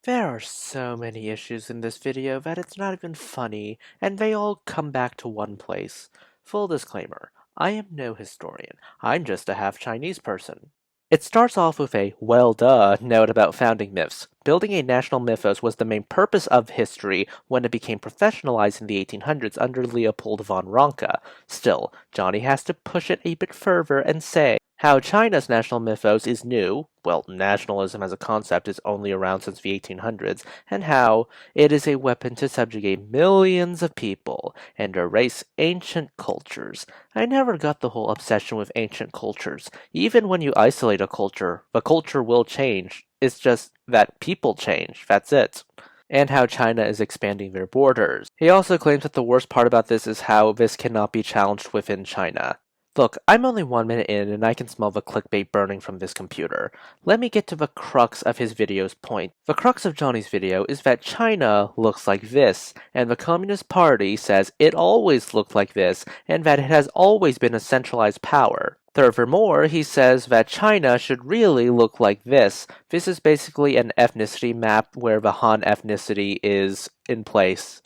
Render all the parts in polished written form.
There are so many issues in this video that it's not even funny, and they all come back to one place. Full disclaimer, I am no historian, I'm just a half Chinese person. It starts off with a well duh note about founding myths. Building a national mythos was the main purpose of history when it became professionalized in the 1800s under Leopold von Ranke. Still, Johnny has to push it a bit further and say how China's national mythos is new, well, nationalism as a concept is only around since the 1800s, and how it is a weapon to subjugate millions of people and erase ancient cultures. I never got the whole obsession with ancient cultures. Even when you isolate a culture, the culture will change. It's just that people change, that's it. And how China is expanding their borders. He also claims that the worst part about this is how this cannot be challenged within China. Look, I'm only 1 minute in and I can smell the clickbait burning from this computer. Let me get to the crux of his video's point. The crux of Johnny's video is that China looks like this, and the Communist Party says it always looked like this, and that it has always been a centralized power. Furthermore, he says that China should really look like this. This is basically an ethnicity map where the Han ethnicity is in place.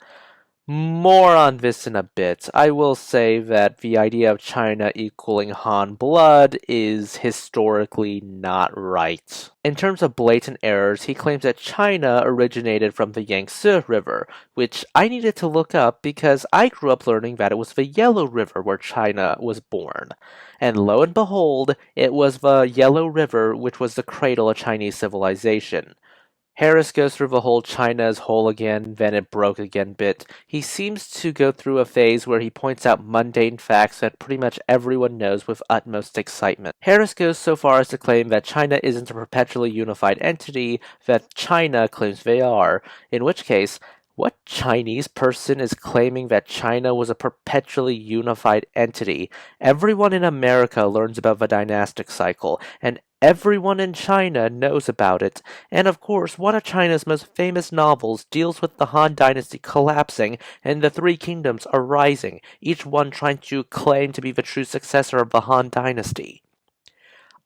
More on this in a bit. I will say that the idea of China equaling Han blood is historically not right. In terms of blatant errors, he claims that China originated from the Yangtze River, which I needed to look up because I grew up learning that it was the Yellow River where China was born. And lo and behold, it was the Yellow River which was the cradle of Chinese civilization. Harris goes through the whole China is whole again, then it broke again bit. He seems to go through a phase where he points out mundane facts that pretty much everyone knows with utmost excitement. Harris goes so far as to claim that China isn't a perpetually unified entity that China claims they are, in which case, what Chinese person is claiming that China was a perpetually unified entity? Everyone in America learns about the dynastic cycle, and everyone in China knows about it. And of course, one of China's most famous novels deals with the Han Dynasty collapsing and the three kingdoms arising, each one trying to claim to be the true successor of the Han Dynasty.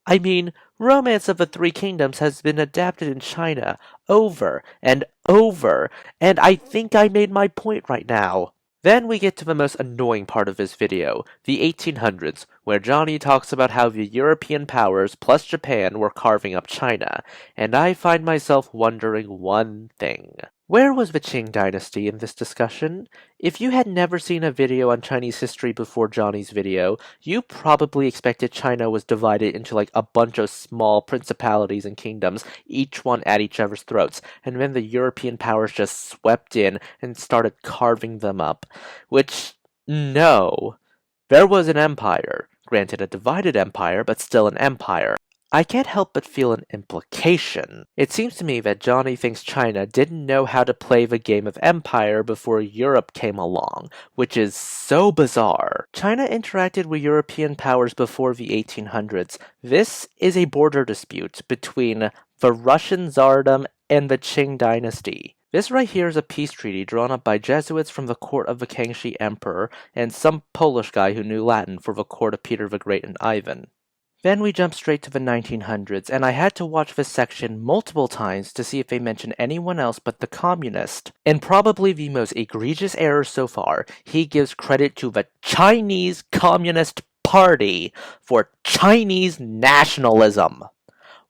I mean, Romance of the Three Kingdoms has been adapted in China over and over, and I think I made my point right now. Then we get to the most annoying part of this video, the 1800s, where Johnny talks about how the European powers plus Japan were carving up China, and I find myself wondering one thing. Where was the Qing Dynasty in this discussion? If you had never seen a video on Chinese history before Johnny's video, you probably expected China was divided into like a bunch of small principalities and kingdoms, each one at each other's throats, and then the European powers just swept in and started carving them up. Which, no. There was an empire. Granted, a divided empire, but still an empire. I can't help but feel an implication. It seems to me that Johnny thinks China didn't know how to play the game of empire before Europe came along, which is so bizarre. China interacted with European powers before the 1800s. This is a border dispute between the Russian Tsardom and the Qing Dynasty. This right here is a peace treaty drawn up by Jesuits from the court of the Kangxi Emperor and some Polish guy who knew Latin for the court of Peter the Great and Ivan. Then we jump straight to the 1900s, and I had to watch this section multiple times to see if they mention anyone else but the communist. And probably the most egregious error so far, he gives credit to the Chinese Communist Party for Chinese nationalism.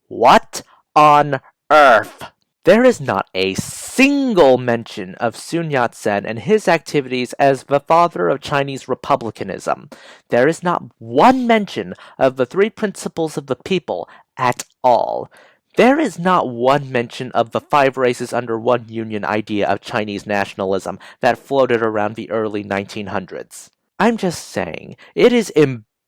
What on earth? There is not a single mention of Sun Yat-sen and his activities as the father of Chinese republicanism. There is not one mention of the three principles of the people at all. There is not one mention of the five races under one union idea of Chinese nationalism that floated around the early 1900s. I'm just saying, it is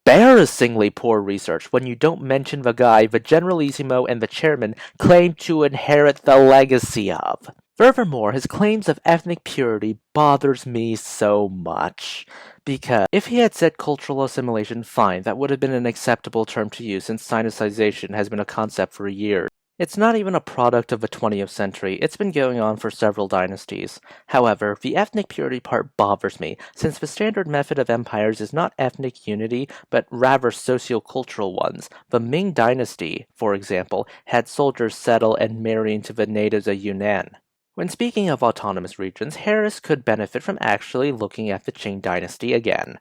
embarrassingly poor research when you don't mention the guy the Generalissimo and the chairman claim to inherit the legacy of. Furthermore, his claims of ethnic purity bothers me so much. Because if he had said cultural assimilation, fine, that would have been an acceptable term to use since Sinicization has been a concept for years. It's not even a product of the 20th century, it's been going on for several dynasties. However, the ethnic purity part bothers me, since the standard method of empires is not ethnic unity, but rather socio-cultural ones. The Ming Dynasty, for example, had soldiers settle and marry into the natives of Yunnan. When speaking of autonomous regions, Harris could benefit from actually looking at the Qing Dynasty again.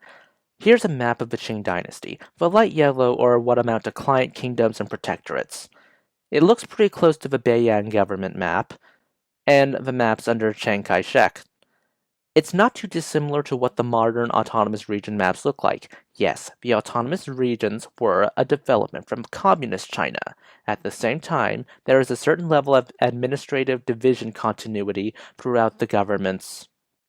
Here's a map of the Qing Dynasty. The light yellow are what amount to client kingdoms and protectorates. It looks pretty close to the Beian government map, and the maps under Chiang Kai-shek. It's not too dissimilar to what the modern autonomous region maps look like. Yes, the autonomous regions were a development from communist China. At the same time, there is a certain level of administrative division continuity throughout the governments.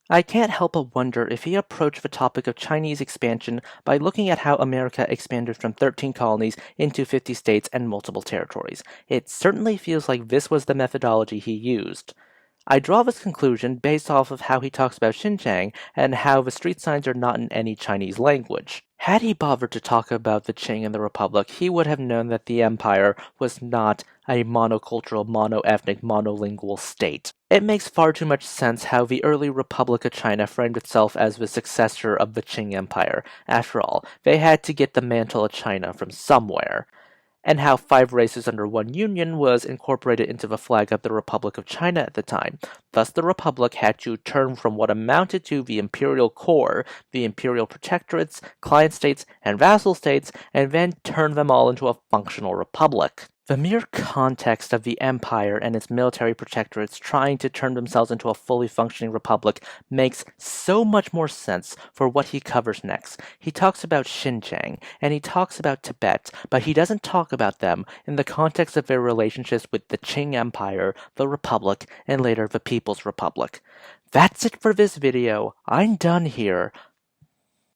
I can't help but wonder if he approached the topic of Chinese expansion by looking at how America expanded from 13 colonies into 50 states and multiple territories. It certainly feels like this was the methodology he used. I draw this conclusion based off of how he talks about Xinjiang and how the street signs are not in any Chinese language. Had he bothered to talk about the Qing and the Republic, he would have known that the empire was not a monocultural, monoethnic, monolingual state. It makes far too much sense how the early Republic of China framed itself as the successor of the Qing Empire. After all, they had to get the mantle of China from somewhere. And how 5 races under one union was incorporated into the flag of the Republic of China at the time. Thus, the Republic had to turn from what amounted to the imperial core, the imperial protectorates, client states, and vassal states, and then turn them all into a functional republic. The mere context of the empire and its military protectorates trying to turn themselves into a fully functioning republic makes so much more sense for what he covers next. He talks about Xinjiang, and he talks about Tibet, but he doesn't talk about them in the context of their relationships with the Qing Empire, the Republic, and later the People's Republic. That's it for this video. I'm done here.